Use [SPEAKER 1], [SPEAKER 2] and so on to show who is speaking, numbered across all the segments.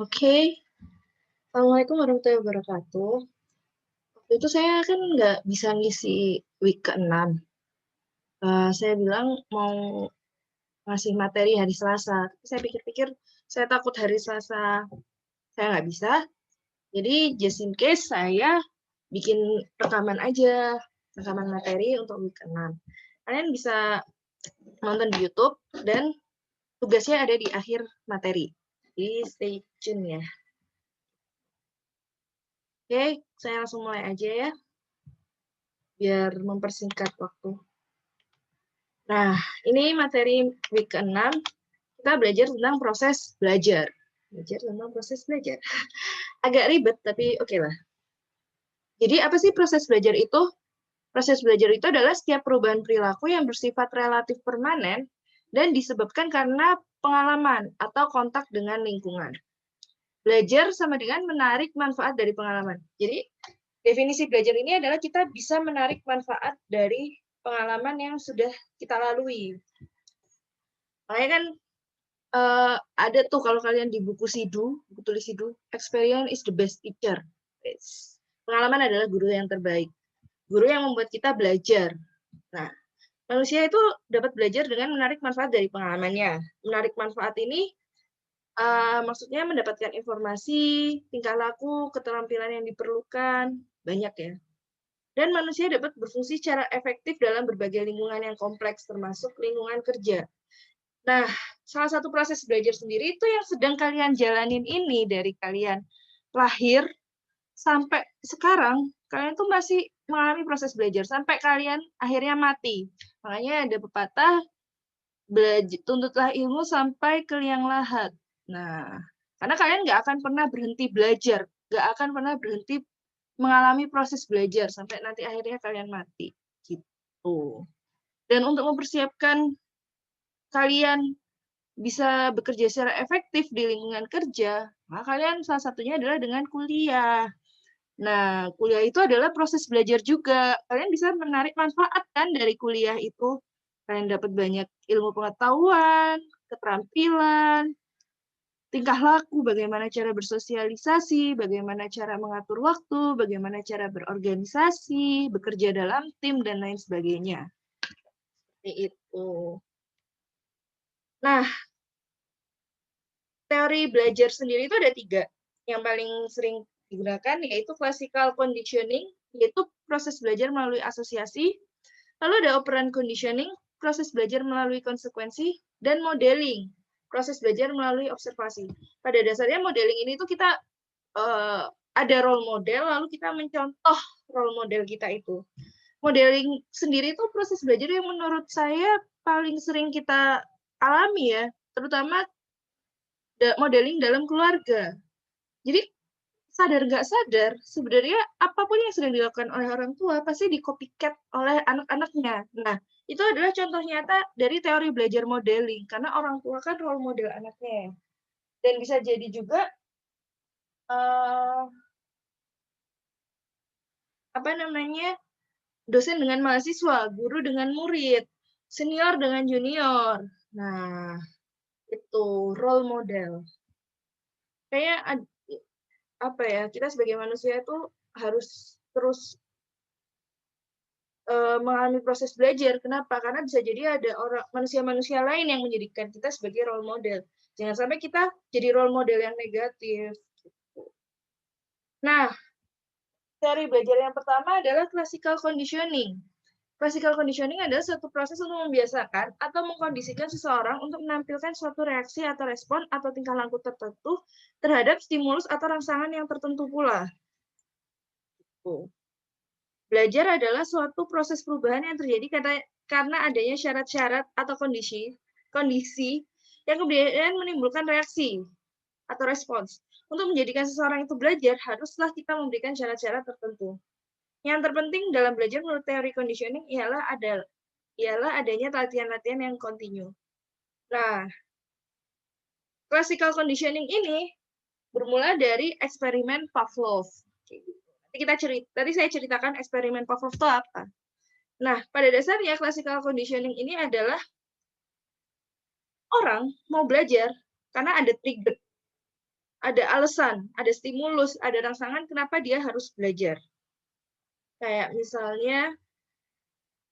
[SPEAKER 1] Oke, Assalamualaikum warahmatullahi wabarakatuh. Waktu itu saya kan nggak bisa ngisi week ke-6. Saya bilang mau ngasih materi hari Selasa. Tapi saya pikir-pikir, saya takut hari Selasa saya nggak bisa. Jadi just in case saya bikin rekaman aja, rekaman materi untuk week ke-6. Kalian bisa nonton di YouTube dan tugasnya ada di akhir materi. Jadi stay tune ya. Oke, saya langsung mulai aja ya, biar mempersingkat waktu. Nah, ini materi week ke-6, kita belajar tentang proses belajar. Belajar tentang proses belajar. Agak ribet, tapi oke lah. Jadi, apa sih proses belajar itu? Proses belajar itu adalah setiap perubahan perilaku yang bersifat relatif permanen dan disebabkan karena pengalaman atau kontak dengan lingkungan. Belajar sama dengan menarik manfaat dari pengalaman. Jadi, definisi belajar ini adalah kita bisa menarik manfaat dari pengalaman yang sudah kita lalui. Makanya kan ada tuh kalau kalian di buku buku tulis Sidu, experience is the best teacher. Pengalaman adalah guru yang terbaik. Guru yang membuat kita belajar. Nah, manusia itu dapat belajar dengan menarik manfaat dari pengalamannya. Menarik manfaat ini maksudnya mendapatkan informasi, tingkah laku, keterampilan yang diperlukan, banyak ya. Dan manusia dapat berfungsi secara efektif dalam berbagai lingkungan yang kompleks, termasuk lingkungan kerja. Nah, salah satu proses belajar sendiri itu yang sedang kalian jalanin ini dari kalian lahir sampai sekarang, kalian tuh masih mengalami proses belajar sampai kalian akhirnya mati. Makanya ada pepatah, tuntutlah ilmu sampai ke liang lahat. Nah, karena kalian nggak akan pernah berhenti belajar, nggak akan pernah berhenti mengalami proses belajar sampai nanti akhirnya kalian mati. Gitu. Dan untuk mempersiapkan kalian bisa bekerja secara efektif di lingkungan kerja, maka kalian salah satunya adalah dengan kuliah. Nah, kuliah itu adalah proses belajar juga. Kalian bisa menarik manfaat kan dari kuliah itu. Kalian dapat banyak ilmu pengetahuan, keterampilan, tingkah laku, bagaimana cara bersosialisasi, bagaimana cara mengatur waktu, bagaimana cara berorganisasi, bekerja dalam tim, dan lain sebagainya. Seperti itu. Nah, teori belajar sendiri itu ada 3. Yang paling sering digunakan yaitu classical conditioning, yaitu proses belajar melalui asosiasi. Lalu ada operant conditioning, proses belajar melalui konsekuensi, dan modeling, proses belajar melalui observasi. Pada dasarnya modeling ini tuh kita ada role model, lalu kita mencontoh role model kita itu. Modeling sendiri itu proses belajar yang menurut saya paling sering kita alami ya, terutama modeling dalam keluarga. Jadi sadar nggak sadar, sebenarnya apapun yang sedang dilakukan oleh orang tua pasti di-copycat oleh anak-anaknya. Nah, itu adalah contoh nyata dari teori belajar modeling, karena orang tua kan role model anaknya. Dan bisa jadi juga dosen dengan mahasiswa, guru dengan murid, senior dengan junior. Nah, itu role model. Kayak kita sebagai manusia itu harus terus mengalami proses belajar. Kenapa? Karena bisa jadi ada manusia-manusia lain yang menjadikan kita sebagai role model. Jangan sampai kita jadi role model yang negatif. Nah, teori belajar yang pertama adalah classical conditioning. Classical conditioning adalah suatu proses untuk membiasakan atau mengkondisikan seseorang untuk menampilkan suatu reaksi atau respon atau tingkah laku tertentu terhadap stimulus atau rangsangan yang tertentu pula. Belajar adalah suatu proses perubahan yang terjadi karena adanya syarat-syarat atau kondisi yang kemudian menimbulkan reaksi atau respons. Untuk menjadikan seseorang itu belajar, haruslah kita memberikan syarat-syarat tertentu. Yang terpenting dalam belajar menurut teori conditioning ialah adanya latihan-latihan yang kontinu. Nah, classical conditioning ini bermula dari eksperimen Pavlov. Tadi saya ceritakan eksperimen Pavlov itu apa. Nah, pada dasarnya classical conditioning ini adalah orang mau belajar karena ada trigger. ada alasan, ada stimulus, ada rangsangan kenapa dia harus belajar. Kayak misalnya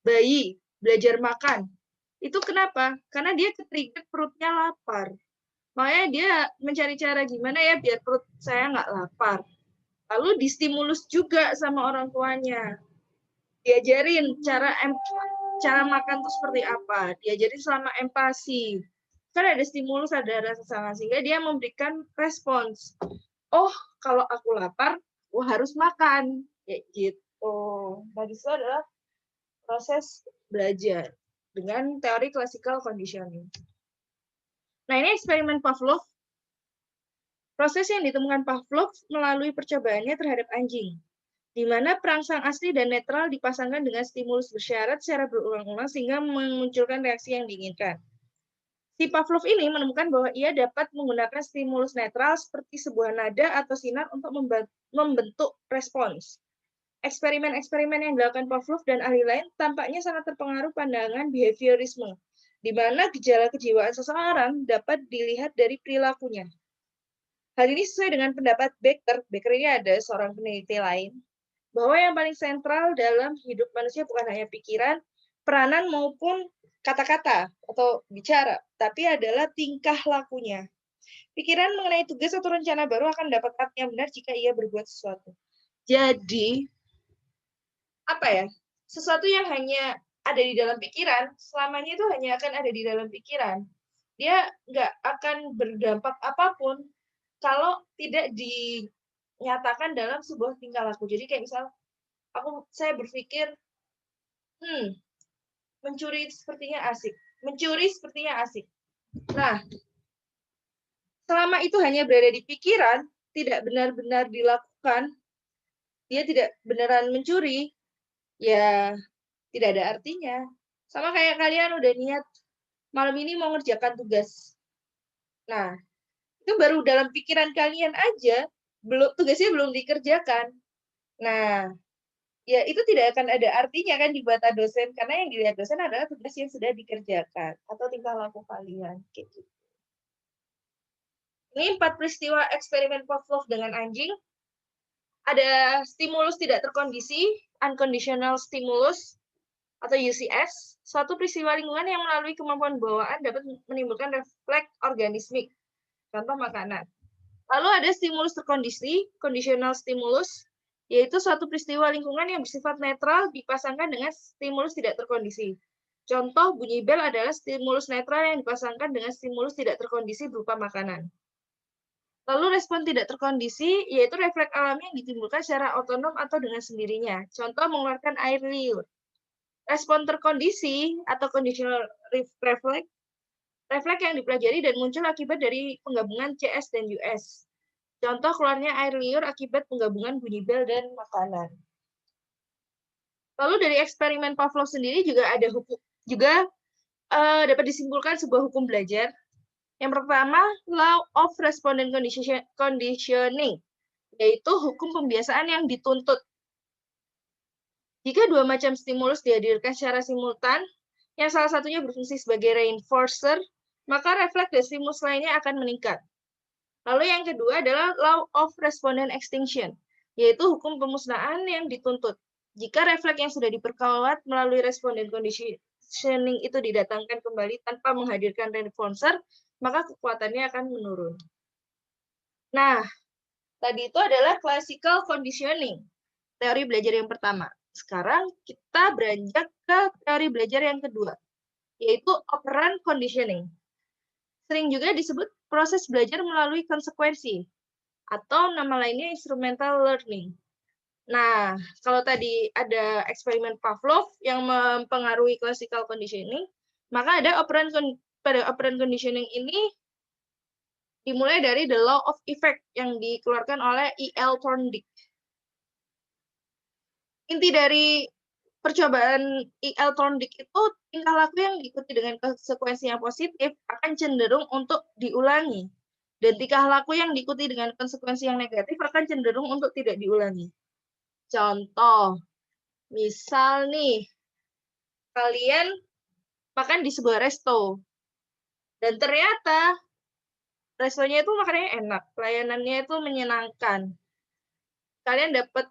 [SPEAKER 1] bayi belajar makan. Itu kenapa? Karena dia ke-trigger perutnya lapar. Makanya dia mencari cara gimana ya biar perut saya nggak lapar. Lalu distimulus juga sama orang tuanya. Diajarin cara makan tuh seperti apa. Diajarin selama empati. Kan ada stimulus, ada rasa salah. Sehingga dia memberikan respons. Oh, kalau aku lapar, aku harus makan. Kayak gitu. Nah, itu adalah proses belajar dengan teori classical conditioning. Nah, ini eksperimen Pavlov. Proses yang ditemukan Pavlov melalui percobaannya terhadap anjing, di mana perangsang asli dan netral dipasangkan dengan stimulus bersyarat secara berulang-ulang sehingga memunculkan reaksi yang diinginkan. Si Pavlov ini menemukan bahwa ia dapat menggunakan stimulus netral seperti sebuah nada atau sinar untuk membentuk respons. Eksperimen-eksperimen yang dilakukan Pavlov dan ahli lain tampaknya sangat terpengaruh pandangan behaviorisme, di mana gejala kejiwaan seseorang dapat dilihat dari perilakunya. Hal ini sesuai dengan pendapat Becker. Becker ini ada seorang peneliti lain, bahwa yang paling sentral dalam hidup manusia bukan hanya pikiran, peranan maupun kata-kata atau bicara, tapi adalah tingkah lakunya. Pikiran mengenai tugas atau rencana baru akan dapat arti yang benar jika ia berbuat sesuatu. Jadi, apa ya? Sesuatu yang hanya ada di dalam pikiran, selamanya itu hanya akan ada di dalam pikiran. Dia nggak akan berdampak apapun kalau tidak dinyatakan dalam sebuah tingkah laku. Jadi kayak misal, saya berpikir, mencuri sepertinya asik. Mencuri sepertinya asik. Nah, selama itu hanya berada di pikiran, tidak benar-benar dilakukan, dia tidak beneran mencuri, ya tidak ada artinya. Sama kayak kalian udah niat, malam ini mau ngerjakan tugas. Nah, itu baru dalam pikiran kalian aja, tugasnya belum dikerjakan. Nah, ya itu tidak akan ada artinya kan di mata dosen, karena yang dilihat dosen adalah tugas yang sudah dikerjakan atau tingkah laku kalian. Gitu. Ini 4 peristiwa eksperimen Pavlov dengan anjing. Ada stimulus tidak terkondisi, unconditional stimulus, atau UCS, suatu peristiwa lingkungan yang melalui kemampuan bawaan dapat menimbulkan refleks organismik, contoh makanan. Lalu ada stimulus terkondisi, conditional stimulus, yaitu suatu peristiwa lingkungan yang bersifat netral dipasangkan dengan stimulus tidak terkondisi. Contoh bunyi bel adalah stimulus netral yang dipasangkan dengan stimulus tidak terkondisi berupa makanan. Lalu respon tidak terkondisi, yaitu refleks alami yang ditimbulkan secara otonom atau dengan sendirinya. Contoh mengeluarkan air liur. Respon terkondisi atau conditional reflex, refleks yang dipelajari dan muncul akibat dari penggabungan CS dan US. Contoh keluarnya air liur akibat penggabungan bunyi bel dan makanan. Lalu dari eksperimen Pavlov sendiri juga ada dapat disimpulkan sebuah hukum belajar. Yang pertama, law of respondent conditioning, yaitu hukum pembiasaan yang dituntut. Jika dua macam stimulus dihadirkan secara simultan, yang salah satunya berfungsi sebagai reinforcer, maka refleks dan stimulus lainnya akan meningkat. Lalu yang kedua adalah law of respondent extinction, yaitu hukum pemusnahan yang dituntut. Jika refleks yang sudah diperkuat melalui respondent conditioning itu didatangkan kembali tanpa menghadirkan reinforcer, maka kekuatannya akan menurun. Nah, tadi itu adalah classical conditioning, teori belajar yang pertama. Sekarang kita beranjak ke teori belajar yang kedua, yaitu operant conditioning. Sering juga disebut proses belajar melalui konsekuensi, atau nama lainnya instrumental learning. Nah, kalau tadi ada eksperimen Pavlov yang mempengaruhi classical conditioning, maka ada pada operant conditioning ini dimulai dari the law of effect yang dikeluarkan oleh E.L. Thorndike. Inti dari percobaan E.L. Thorndike itu tingkah laku yang diikuti dengan konsekuensi yang positif akan cenderung untuk diulangi. Dan tingkah laku yang diikuti dengan konsekuensi yang negatif akan cenderung untuk tidak diulangi. Contoh, misal nih, kalian makan di sebuah resto. Dan ternyata restonya itu makanannya enak, pelayanannya itu menyenangkan. Kalian dapat,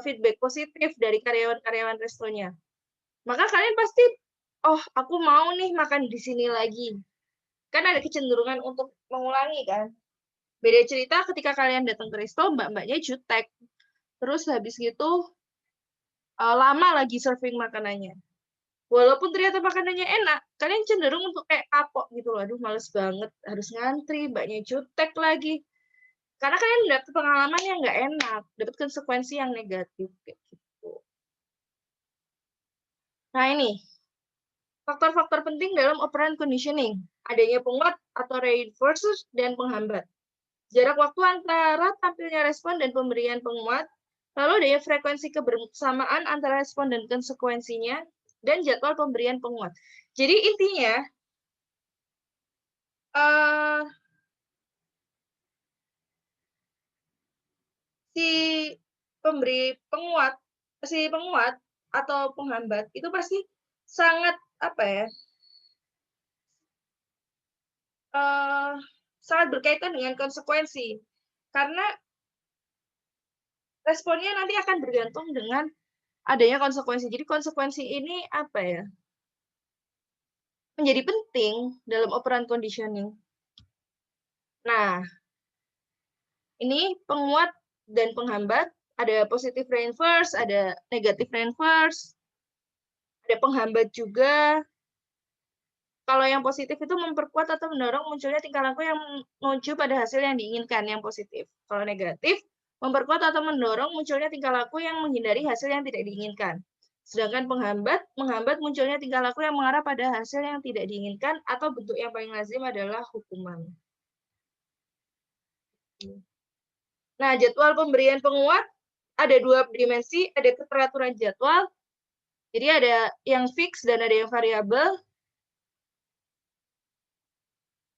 [SPEAKER 1] feedback positif dari karyawan-karyawan restonya. Maka kalian pasti, "Oh, aku mau nih makan di sini lagi." Kan ada kecenderungan untuk mengulangi kan. Beda cerita ketika kalian datang ke resto, mbak-mbaknya jutek. Terus habis gitu, lama lagi serving makanannya. Walaupun ternyata makanannya enak, kalian cenderung untuk kayak kapok gitu loh, "Aduh males banget, harus ngantri, mbaknya jutek lagi." Karena kalian dapet pengalaman yang nggak enak, dapet konsekuensi yang negatif, kayak gitu. Nah ini, faktor-faktor penting dalam operant conditioning, adanya penguat atau reinforcer dan penghambat. Jarak waktu antara tampilnya respon dan pemberian penguat, lalu adanya frekuensi kebersamaan antara respon dan konsekuensinya, dan jadwal pemberian penguat. Jadi intinya, uh, si penguat atau penghambat itu pasti sangat apa ya, sangat berkaitan dengan konsekuensi. Karena responnya nanti akan bergantung dengan adanya konsekuensi. Jadi konsekuensi ini apa ya, menjadi penting dalam operant conditioning. Nah, ini penguat dan penghambat, ada positive reinforce, ada negative reinforce, ada penghambat juga. Kalau yang positif itu memperkuat atau mendorong munculnya tingkah laku yang menuju pada hasil yang diinginkan, yang positif. Kalau negatif, memperkuat atau mendorong munculnya tingkah laku yang menghindari hasil yang tidak diinginkan. Sedangkan penghambat, menghambat munculnya tingkah laku yang mengarah pada hasil yang tidak diinginkan atau bentuk yang paling lazim adalah hukuman. Nah, jadwal pemberian penguat ada 2 dimensi, ada keteraturan jadwal, jadi ada yang fix dan ada yang variabel.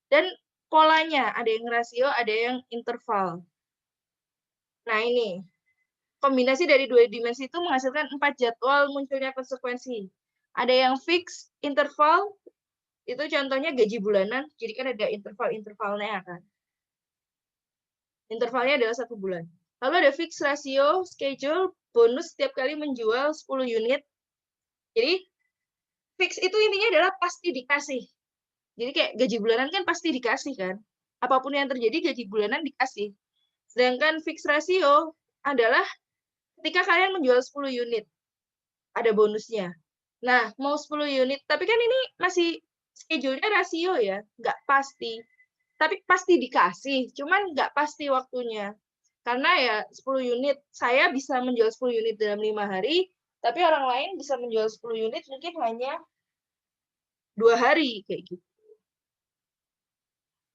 [SPEAKER 1] Dan polanya, ada yang rasio, ada yang interval. Nah ini, kombinasi dari 2 dimensi itu menghasilkan 4 jadwal munculnya konsekuensi. Ada yang fix, interval, itu contohnya gaji bulanan, jadi kan ada interval-intervalnya kan. Intervalnya adalah 1 bulan. Lalu ada fix rasio, schedule, bonus setiap kali menjual 10 unit. Jadi, fix itu intinya adalah pasti dikasih. Jadi kayak gaji bulanan kan pasti dikasih kan. Apapun yang terjadi gaji bulanan dikasih. Sedangkan fix ratio adalah ketika kalian menjual 10 unit, ada bonusnya. Nah, mau 10 unit, tapi kan ini masih schedule-nya rasio ya, nggak pasti. Tapi pasti dikasih, cuman nggak pasti waktunya. Karena ya 10 unit, saya bisa menjual 10 unit dalam 5 hari, tapi orang lain bisa menjual 10 unit mungkin hanya 2 hari, kayak gitu.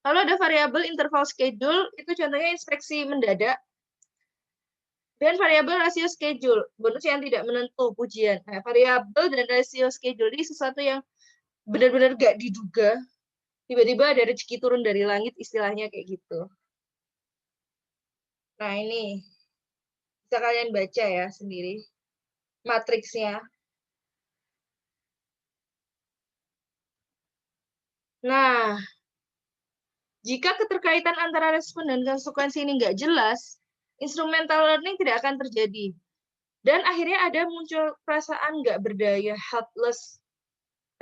[SPEAKER 1] Lalu ada variabel interval schedule, itu contohnya inspeksi mendadak. Dan variabel rasio schedule, bonus yang tidak menentu, pujian. Nah, variabel dan rasio schedule ini sesuatu yang benar-benar gak diduga. Tiba-tiba ada rezeki turun dari langit, istilahnya kayak gitu. Nah, ini bisa kalian baca ya sendiri matriksnya. Nah, jika keterkaitan antara respon dan konsekuensi ini nggak jelas, instrumental learning tidak akan terjadi. Dan akhirnya ada muncul perasaan nggak berdaya, helpless.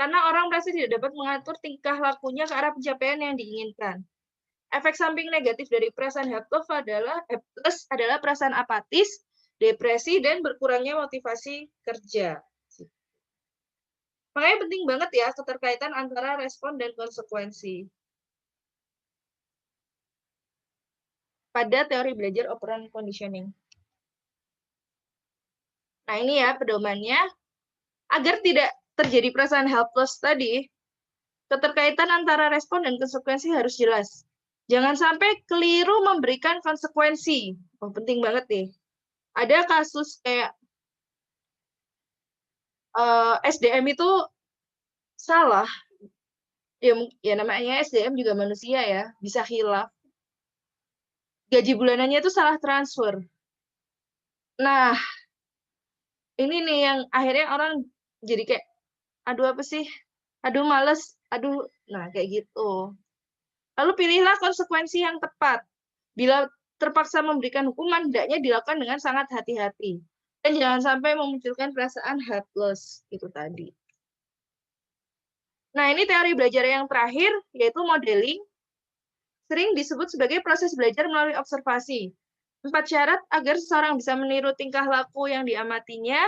[SPEAKER 1] Karena orang merasa tidak dapat mengatur tingkah lakunya ke arah pencapaian yang diinginkan. Efek samping negatif dari perasaan helpless adalah perasaan apatis, depresi, dan berkurangnya motivasi kerja. Makanya penting banget ya keterkaitan antara respon dan konsekuensi pada teori belajar operant conditioning. Nah ini ya pedomannya, agar tidak terjadi perasaan helpless tadi, keterkaitan antara respon dan konsekuensi harus jelas. Jangan sampai keliru memberikan konsekuensi. Oh, penting banget nih. Ada kasus kayak SDM itu salah. Ya namanya SDM juga manusia ya, bisa hilaf. Gaji bulanannya itu salah transfer. Nah, ini nih yang akhirnya orang jadi kayak, aduh apa sih? Aduh males, aduh, nah kayak gitu. Lalu pilihlah konsekuensi yang tepat. Bila terpaksa memberikan hukuman, hendaknya dilakukan dengan sangat hati-hati. Dan jangan sampai memunculkan perasaan helpless, itu tadi. Nah, ini teori belajar yang terakhir, yaitu modeling. Sering disebut sebagai proses belajar melalui observasi. 4 syarat agar seseorang bisa meniru tingkah laku yang diamatinya,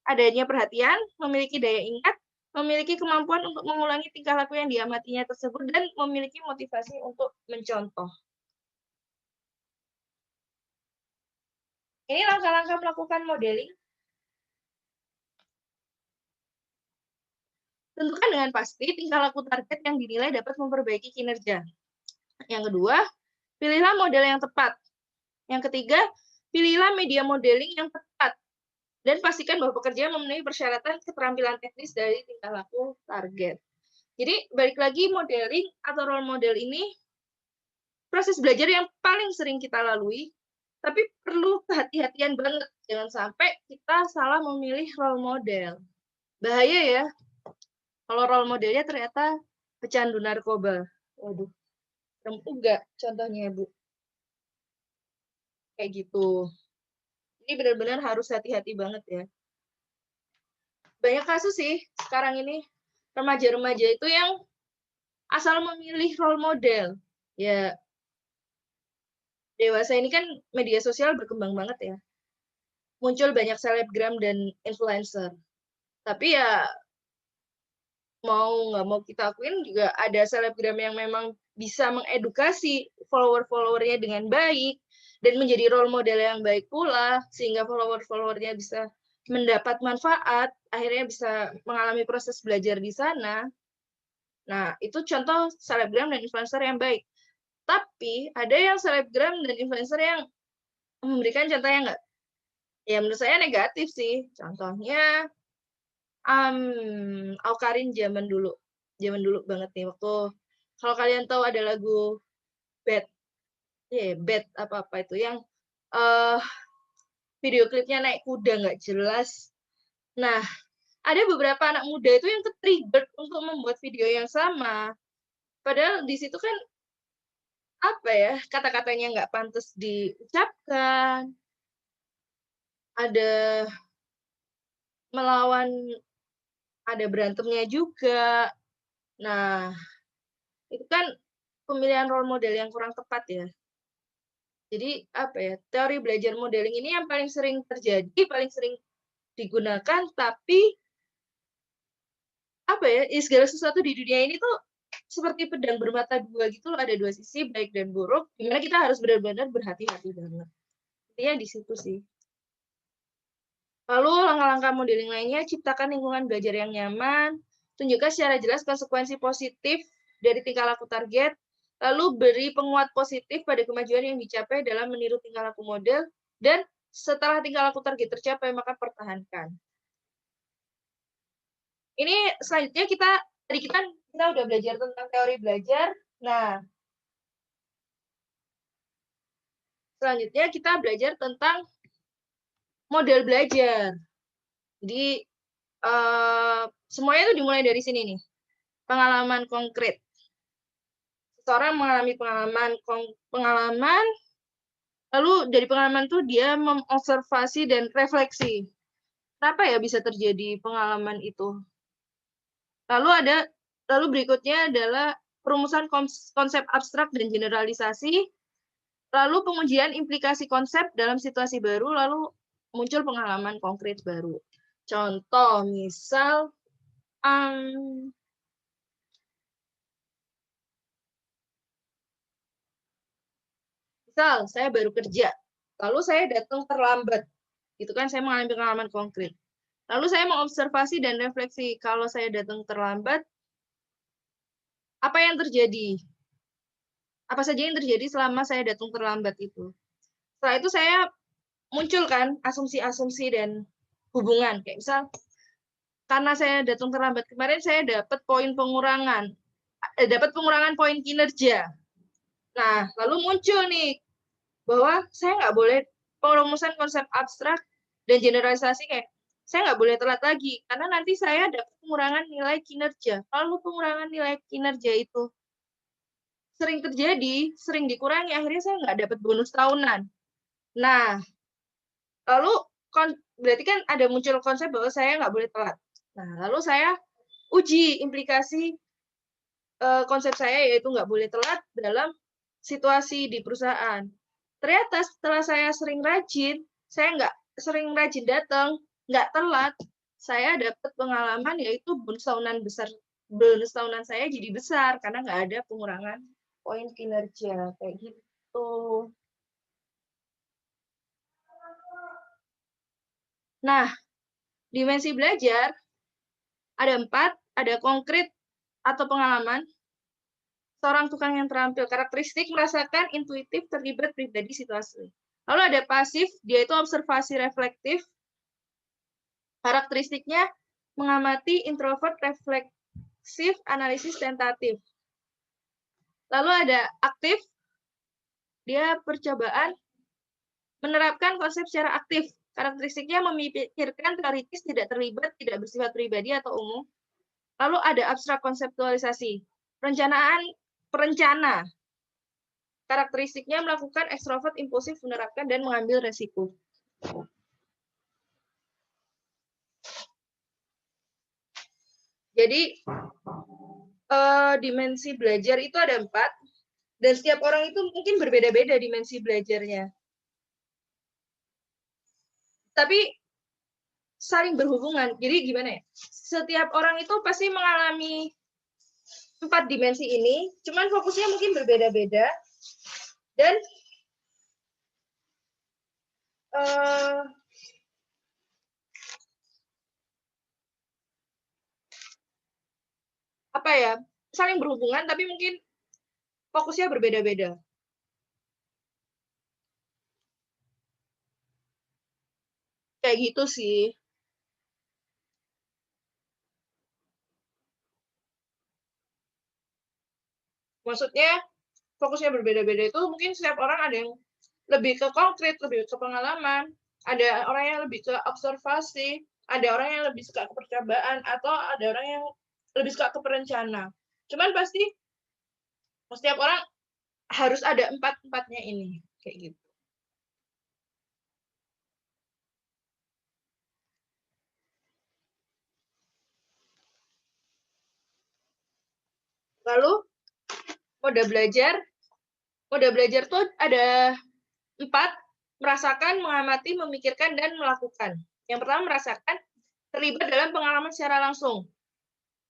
[SPEAKER 1] adanya perhatian, memiliki daya ingat, memiliki kemampuan untuk mengulangi tingkah laku yang diamatinya tersebut, dan memiliki motivasi untuk mencontoh. Ini langkah-langkah melakukan modeling. Tentukan dengan pasti tingkah laku target yang dinilai dapat memperbaiki kinerja. Yang kedua, pilihlah model yang tepat. Yang ketiga, pilihlah media modeling yang tepat. Dan pastikan bahwa pekerja memenuhi persyaratan keterampilan teknis dari tingkah laku target. Jadi, balik lagi modeling atau role model ini proses belajar yang paling sering kita lalui, tapi perlu kehati-hatian banget. Jangan sampai kita salah memilih role model. Bahaya ya, kalau role modelnya ternyata pecandu narkoba. Waduh, serem juga contohnya, Bu. Kayak gitu. Ini benar-benar harus hati-hati banget ya. Banyak kasus sih sekarang ini, remaja-remaja itu yang asal memilih role model. Ya, dewasa ini kan media sosial berkembang banget ya. Muncul banyak selebgram dan influencer. Tapi ya mau nggak mau kita akuin juga ada selebgram yang memang bisa mengedukasi follower-followernya dengan baik dan menjadi role model yang baik pula sehingga follower-followernya bisa mendapat manfaat, akhirnya bisa mengalami proses belajar di sana. Nah, itu contoh selebgram dan influencer yang baik. Tapi ada yang selebgram dan influencer yang memberikan contoh yang nggak, ya menurut saya negatif sih. Contohnya Awkarin zaman dulu banget nih waktu kalau kalian tahu ada lagu Bad, Bad apa-apa itu yang video klipnya naik kuda nggak jelas. Nah, ada beberapa anak muda itu yang ke-trigger untuk membuat video yang sama. Padahal di situ kan apa ya, kata-katanya nggak pantas diucapkan, ada melawan, ada berantemnya juga. Nah, itu kan pemilihan role model yang kurang tepat ya. Jadi apa ya, teori belajar modeling ini yang paling sering terjadi, paling sering digunakan, tapi apa ya, segala sesuatu di dunia ini tuh seperti pedang bermata dua gitu loh, ada dua sisi, baik dan buruk, dimana kita harus benar-benar berhati-hati banget. Intinya di situ sih. Lalu langkah-langkah modeling lainnya, ciptakan lingkungan belajar yang nyaman, tunjukkan secara jelas konsekuensi positif dari tingkah laku target, lalu beri penguat positif pada kemajuan yang dicapai dalam meniru tingkah laku model, dan setelah tingkah laku target tercapai, maka pertahankan. Ini selanjutnya tadi kita udah belajar tentang teori belajar. Nah, selanjutnya kita belajar tentang model belajar. Jadi, semuanya itu dimulai dari sini nih. Pengalaman konkret. Seseorang mengalami pengalaman, lalu dari pengalaman itu dia mengobservasi dan refleksi. Kenapa ya bisa terjadi pengalaman itu? Lalu berikutnya adalah perumusan konsep abstrak dan generalisasi, lalu pengujian implikasi konsep dalam situasi baru, lalu muncul pengalaman konkret baru. Contoh, misal, saya baru kerja, lalu saya datang terlambat. Itu kan saya mengalami pengalaman konkret. Lalu saya mengobservasi dan refleksi, kalau saya datang terlambat, apa yang terjadi? Apa saja yang terjadi selama saya datang terlambat itu? Setelah itu saya munculkan asumsi-asumsi dan hubungan. Kayak misal, karena saya datang terlambat kemarin, saya dapat pengurangan poin kinerja. Nah, lalu muncul nih, bahwa saya nggak boleh perumusan konsep abstrak dan generalisasi kayak, saya nggak boleh telat lagi, karena nanti saya dapat pengurangan nilai kinerja. Lalu pengurangan nilai kinerja itu sering terjadi, sering dikurangi, akhirnya saya nggak dapat bonus tahunan. Nah, lalu berarti kan ada muncul konsep bahwa saya nggak boleh telat. Nah, lalu saya uji implikasi konsep saya, yaitu nggak boleh telat dalam situasi di perusahaan. Ternyata setelah saya sering rajin, saya nggak sering rajin datang, nggak telat, saya dapat pengalaman yaitu bonus tahunan saya jadi besar karena nggak ada pengurangan poin kinerja kayak gitu. Nah, dimensi belajar ada 4, ada konkret atau pengalaman, seorang tukang yang terampil, karakteristik merasakan intuitif, terlibat pribadi situasi. Lalu ada pasif, dia itu observasi reflektif, karakteristiknya mengamati, introvert, refleksif, analisis tentatif. Lalu ada aktif, dia percobaan menerapkan konsep secara aktif. Karakteristiknya memikirkan teoritis, tidak terlibat, tidak bersifat pribadi atau umum. Lalu ada abstrak konseptualisasi, perencana. Karakteristiknya melakukan ekstrovert, impulsif, menerapkan, dan mengambil resiko. Jadi, dimensi belajar itu ada 4, dan setiap orang itu mungkin berbeda-beda dimensi belajarnya. Tapi, saling berhubungan. Jadi, gimana ya? Setiap orang itu pasti mengalami 4 dimensi ini, cuman fokusnya mungkin berbeda-beda, dan apa ya, saling berhubungan, tapi mungkin fokusnya berbeda-beda. Kayak gitu sih. Maksudnya, fokusnya berbeda-beda itu mungkin setiap orang ada yang lebih ke konkret, lebih ke pengalaman, ada orang yang lebih ke observasi, ada orang yang lebih suka ke percobaan, atau ada orang yang lebih suka ke perencana. Cuman pasti setiap orang harus ada 4-4-nya ini, kayak gitu. Lalu mode belajar tuh ada 4, merasakan, mengamati, memikirkan, dan melakukan. Yang pertama merasakan, terlibat dalam pengalaman secara langsung.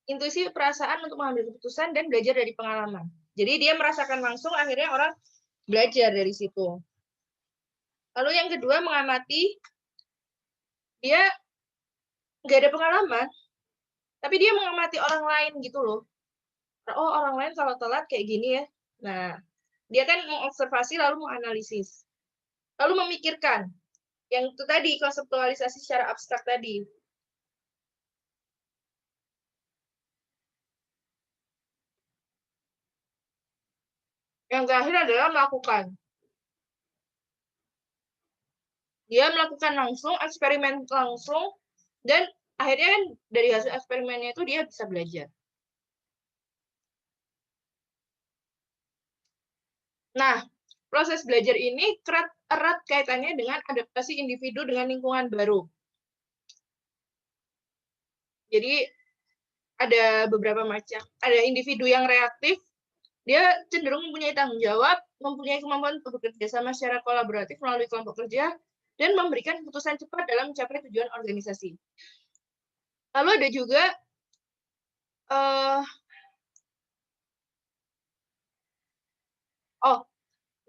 [SPEAKER 1] Intuisi, perasaan untuk mengambil keputusan, dan belajar dari pengalaman. Jadi dia merasakan langsung, akhirnya orang belajar dari situ. Lalu yang kedua, mengamati, dia nggak ada pengalaman, tapi dia mengamati orang lain gitu loh. Oh, orang lain kalau telat kayak gini ya. Nah, dia kan mengobservasi lalu menganalisis. Lalu memikirkan. Yang itu tadi, konseptualisasi secara abstrak tadi. Yang terakhir adalah melakukan. Dia melakukan langsung, eksperimen langsung, dan akhirnya kan dari hasil eksperimennya itu dia bisa belajar. Nah, proses belajar ini erat kaitannya dengan adaptasi individu dengan lingkungan baru. Jadi ada beberapa macam. Ada individu yang reaktif, dia cenderung mempunyai tanggung jawab, mempunyai kemampuan untuk bekerja sama secara kolaboratif melalui kelompok kerja, dan memberikan keputusan cepat dalam mencapai tujuan organisasi. Lalu ada juga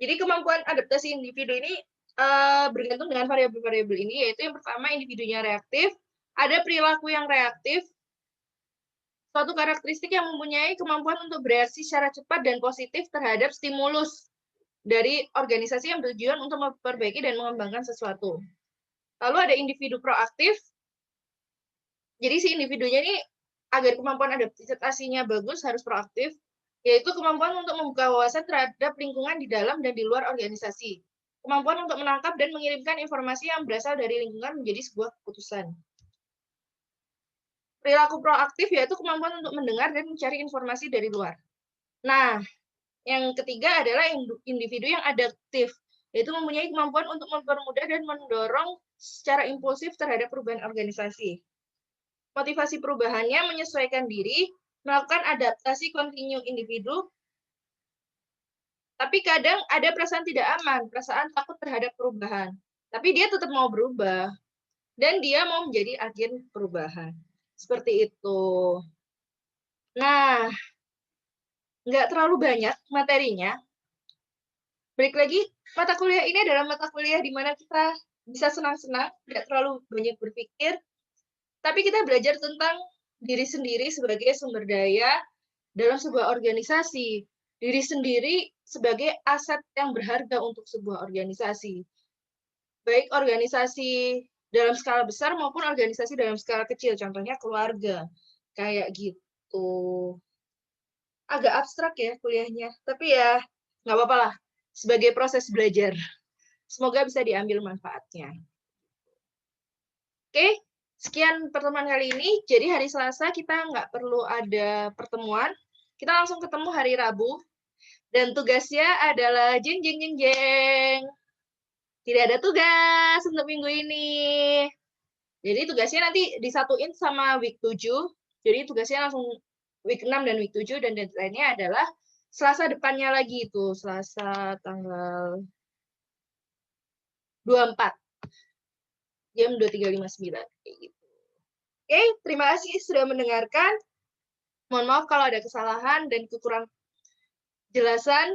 [SPEAKER 1] jadi kemampuan adaptasi individu ini bergantung dengan variabel-variabel ini, yaitu yang pertama individunya reaktif, ada perilaku yang reaktif, suatu karakteristik yang mempunyai kemampuan untuk bereaksi secara cepat dan positif terhadap stimulus dari organisasi yang bertujuan untuk memperbaiki dan mengembangkan sesuatu. Lalu ada individu proaktif, jadi si individunya ini agar kemampuan adaptasinya bagus harus proaktif, yaitu kemampuan untuk membuka wawasan terhadap lingkungan di dalam dan di luar organisasi. Kemampuan untuk menangkap dan mengirimkan informasi yang berasal dari lingkungan menjadi sebuah keputusan. Perilaku proaktif yaitu kemampuan untuk mendengar dan mencari informasi dari luar. Nah, Yang ketiga adalah individu yang adaptif, yaitu mempunyai kemampuan untuk mempermudah dan mendorong secara impulsif terhadap perubahan organisasi. Motivasi perubahannya menyesuaikan diri, melakukan adaptasi kontinu individu, tapi kadang ada perasaan tidak aman, perasaan takut terhadap perubahan. Tapi dia tetap mau berubah, dan dia mau menjadi agen perubahan. Seperti itu. Nah, nggak terlalu banyak materinya. Balik lagi, mata kuliah ini adalah mata kuliah di mana kita bisa senang-senang, tidak terlalu banyak berpikir, tapi kita belajar tentang diri sendiri sebagai sumber daya dalam sebuah organisasi, diri sendiri sebagai aset yang berharga untuk sebuah organisasi. Baik organisasi dalam skala besar maupun organisasi dalam skala kecil, contohnya keluarga. Kayak gitu. Agak abstrak ya kuliahnya, tapi ya nggak apa-apa lah, sebagai proses belajar. Semoga bisa diambil manfaatnya. Oke, sekian pertemuan kali ini. Jadi hari Selasa kita nggak perlu ada pertemuan. Kita langsung ketemu hari Rabu. Dan tugasnya adalah jeng jeng jeng jeng. Tidak ada tugas untuk minggu ini. Jadi tugasnya nanti disatuin sama week 7. Jadi tugasnya langsung week 6 dan week 7 dan deadline-nya adalah Selasa depannya lagi itu, Selasa tanggal 24 jam 23.59 kayak gitu. Oke, terima kasih sudah mendengarkan. Mohon maaf kalau ada kesalahan dan kekurangan jelasan.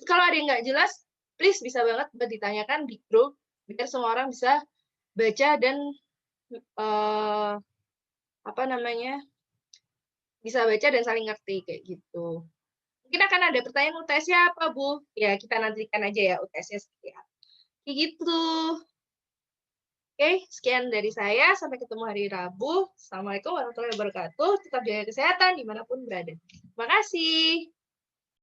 [SPEAKER 1] Kalau ada yang nggak jelas, please bisa banget buat ditanyakan di grup biar semua orang bisa baca dan apa namanya, bisa baca dan saling ngerti kayak gitu. Mungkin akan ada pertanyaan UTS-nya apa, Bu? Ya, kita nantikan aja ya UTS-nya seperti apa. Kayak gitu. Oke, sekian dari saya. Sampai ketemu hari Rabu. Assalamualaikum warahmatullahi wabarakatuh. Tetap jaga kesehatan dimanapun berada. Terima kasih.